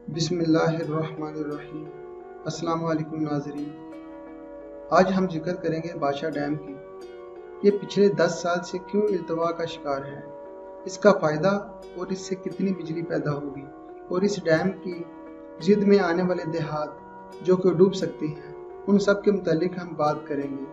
بسم اللہ الرحمن الرحیم۔ السلام علیکم ناظرین، آج ہم ذکر کریں گے بادشاہ ڈیم کی۔ یہ پچھلے 10 سال سے کیوں التوا کا شکار ہے، اس کا فائدہ اور اس سے کتنی بجلی پیدا ہوگی، اور اس ڈیم کی زد میں آنے والے دیہات جو کہ ڈوب سکتے ہیں، ان سب کے متعلق ہم بات کریں گے۔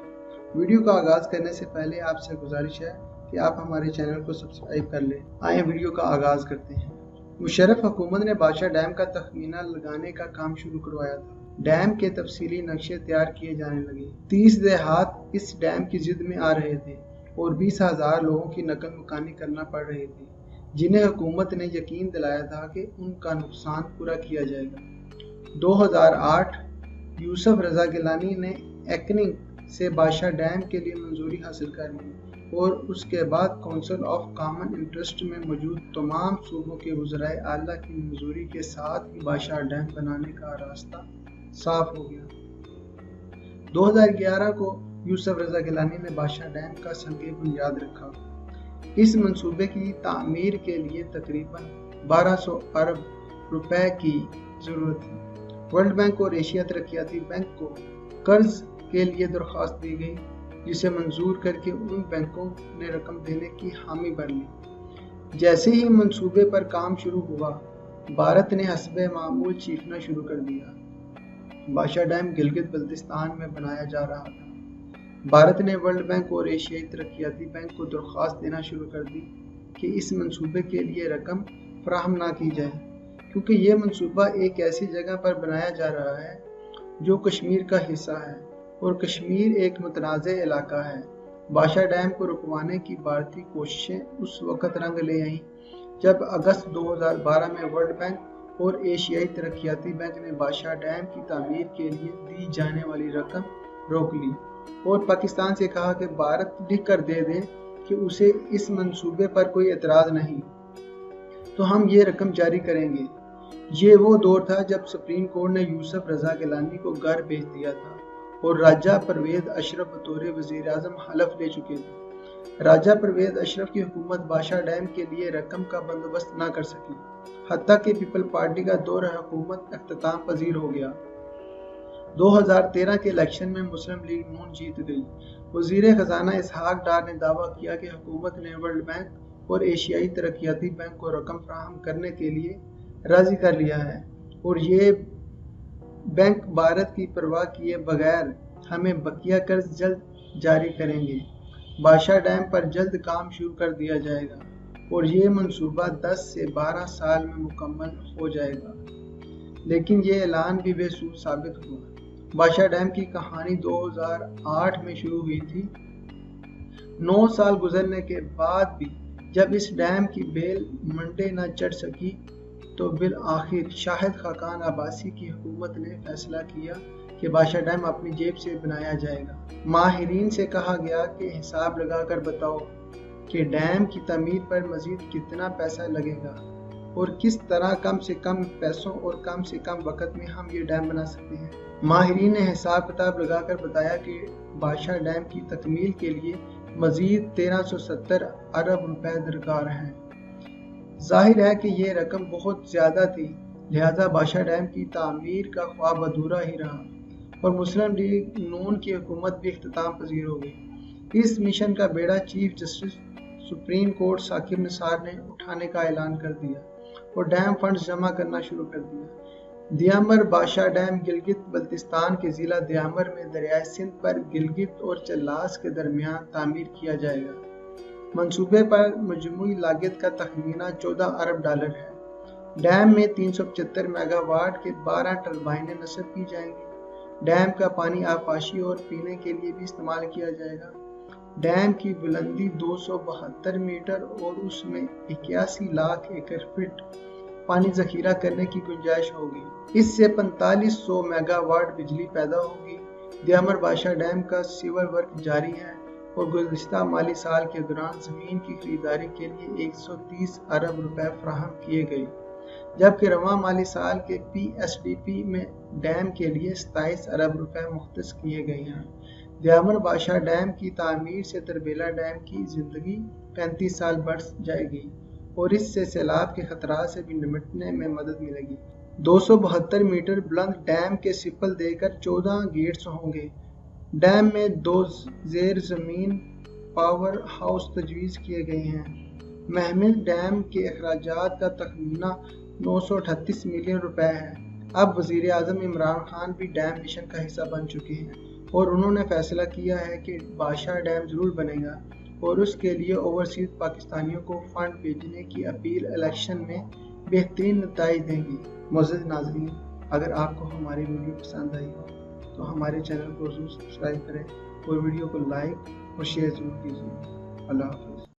ویڈیو کا آغاز کرنے سے پہلے آپ سے گزارش ہے کہ آپ ہمارے چینل کو سبسکرائب کر لیں۔ آئیں ویڈیو کا آغاز کرتے ہیں۔ مشرف حکومت نے بادشاہ ڈیم کا تخمینہ لگانے کا کام شروع کروایا تھا۔ ڈیم کے تفصیلی نقشے تیار کیے جانے لگے۔ 30 دیہات اس ڈیم کی زد میں آ رہے تھے اور 20,000 لوگوں کی نقل مکانی کرنا پڑ رہی تھی، جنہیں حکومت نے یقین دلایا تھا کہ ان کا نقصان پورا کیا جائے گا۔ 2008 یوسف رضا گیلانی نے ایکنگ سے بادشاہ ڈیم کے لیے منظوری حاصل کر لی اور اس کے بعد کونسل آف کامن انٹرسٹ میں موجود تمام صوبوں کے وزرائے اعلیٰ کی منظوری کے ساتھ ہی بادشاہ ڈیم بنانے کا راستہ صاف ہو گیا۔ 2011 کو یوسف رضا گیلانی نے بادشاہ ڈیم کا سنگ بنیاد رکھا۔ اس منصوبے کی تعمیر کے لیے تقریباً 1200 ارب روپے کی ضرورت تھی۔ ورلڈ بینک اور ایشیا ترقیاتی بینک کو قرض کے لیے درخواست دی گئی، جسے منظور کر کے ان بینکوں نے رقم دینے کی حامی بھر لی۔ جیسے ہی منصوبے پر کام شروع ہوا، بھارت نے حسب معمول چیخنا شروع کر دیا۔ بادشاہ ڈیم گلگت بلتستان میں بنایا جا رہا تھا۔ بھارت نے ورلڈ بینک اور ایشیائی ترقیاتی بینک کو درخواست دینا شروع کر دی کہ اس منصوبے کے لیے رقم فراہم نہ کی جائے، کیونکہ یہ منصوبہ ایک ایسی جگہ پر بنایا جا رہا ہے جو کشمیر کا حصہ ہے اور کشمیر ایک متنازع علاقہ ہے۔ بادشاہ ڈیم کو رکوانے کی بھارتی کوششیں اس وقت رنگ لے آئیں جب اگست 2012 میں ورلڈ بینک اور ایشیائی ترقیاتی بینک نے بادشاہ ڈیم کی تعمیر کے لیے دی جانے والی رقم روک لی اور پاکستان سے کہا کہ بھارت لکھ کر دے دے کہ اسے اس منصوبے پر کوئی اعتراض نہیں تو ہم یہ رقم جاری کریں گے۔ یہ وہ دور تھا جب سپریم کورٹ نے یوسف رضا گیلانی کو گھر بھیج دیا تھا اور راجہ پرویز اشرف بطور وزیر اعظم حلف لے چکے تھے۔ راجہ پرویز اشرف کی حکومت بادشاہ ڈیم کے لیے رقم کا بندوبست نہ کر سکی، حتیٰ کہ پیپل پارٹی کا دور حکومت اختتام پذیر ہو گیا۔ 2013 کے الیکشن میں مسلم لیگ نون جیت گئی۔ وزیر خزانہ اسحاق ڈار نے دعویٰ کیا کہ حکومت نے ورلڈ بینک اور ایشیائی ترقیاتی بینک کو رقم فراہم کرنے کے لیے راضی کر لیا ہے اور یہ بینک بھارت کی پرواہ کیے بغیر ہمیں بقیہ قرض جلد جاری کریں گے۔ بادشاہ ڈیم پر جلد کام شروع کر دیا جائے گا اور یہ منصوبہ 10 سے 12 سال میں مکمل ہو جائے گا، لیکن یہ اعلان بھی بے سود ثابت ہوا۔ بادشاہ ڈیم کی کہانی 2008 میں شروع ہوئی تھی۔ 9 سال گزرنے کے بعد بھی جب اس ڈیم کی بیل منڈے نہ چڑھ سکی تو بالآخر شاہد خاقان عباسی کی حکومت نے فیصلہ کیا کہ بادشاہ ڈیم اپنی جیب سے بنایا جائے گا۔ ماہرین سے کہا گیا کہ حساب لگا کر بتاؤ کہ ڈیم کی تعمیر پر مزید کتنا پیسہ لگے گا اور کس طرح کم سے کم پیسوں اور کم سے کم وقت میں ہم یہ ڈیم بنا سکتے ہیں۔ ماہرین نے حساب کتاب لگا کر بتایا کہ بادشاہ ڈیم کی تکمیل کے لیے مزید 1370 ارب روپے درکار ہیں۔ ظاہر ہے کہ یہ رقم بہت زیادہ تھی، لہذا بادشاہ ڈیم کی تعمیر کا خواب ادھورا ہی رہا اور مسلم لیگ نون کی حکومت بھی اختتام پذیر ہو گئی۔ اس مشن کا بیڑا chief justice supreme court Saqib Nisar نے اٹھانے کا اعلان کر دیا اور ڈیم فنڈز جمع کرنا شروع کر دیا۔ دیامر بادشاہ ڈیم گلگت بلتستان کے ضلع دیامر میں دریائے سندھ پر گلگت اور چلاس کے درمیان تعمیر کیا جائے گا۔ منصوبے پر مجموعی لاگت کا تخمینہ 14 ارب ڈالر ہے۔ ڈیم میں 375 میگا واٹ کے 12 ٹربائنیں نصب کی جائیں گی۔ ڈیم کا پانی آبپاشی اور پینے کے لیے بھی استعمال کیا جائے گا۔ ڈیم کی بلندی 272 میٹر اور اس میں 81 لاکھ ایکڑ فٹ پانی ذخیرہ کرنے کی گنجائش ہوگی۔ اس سے 4500 میگا واٹ بجلی پیدا ہوگی۔ دیامر بادشاہ ڈیم کا سیور ورک جاری ہے اور گزشتہ مالی سال کے دوران زمین کی خریداری کے لیے 130 ارب روپے فراہم کیے گئے، جبکہ رواں مالی سال کے پی ایس ڈی پی میں ڈیم کے لیے 27 ارب روپے مختص کیے گئے ہیں۔ دیامر بادشاہ ڈیم کی تعمیر سے تربیلا ڈیم کی زندگی 35 سال بڑھ جائے گی اور اس سے سیلاب کے خطرات سے بھی نمٹنے میں مدد ملے گی۔ 272 میٹر بلند ڈیم کے سپل دے کر 14 گیٹس ہوں گے۔ ڈیم میں 2 زیر زمین پاور ہاؤس تجویز کیے گئے ہیں۔ مہمند ڈیم کے اخراجات کا تخمینہ 938 ملین روپے ہے۔ اب وزیر اعظم عمران خان بھی ڈیم مشن کا حصہ بن چکے ہیں اور انہوں نے فیصلہ کیا ہے کہ بادشاہ ڈیم ضرور بنے گا اور اس کے لیے اوورسیز پاکستانیوں کو فنڈ بھیجنے کی اپیل الیکشن میں بہترین نتائج دیں گی۔ معزز ناظرین، اگر آپ کو ہماری ویڈیو پسند آئی ہو تو ہمارے چینل کو ضرور سبسکرائب کریں اور ویڈیو کو لائک اور شیئر ضرور کیجیے۔ اللہ حافظ۔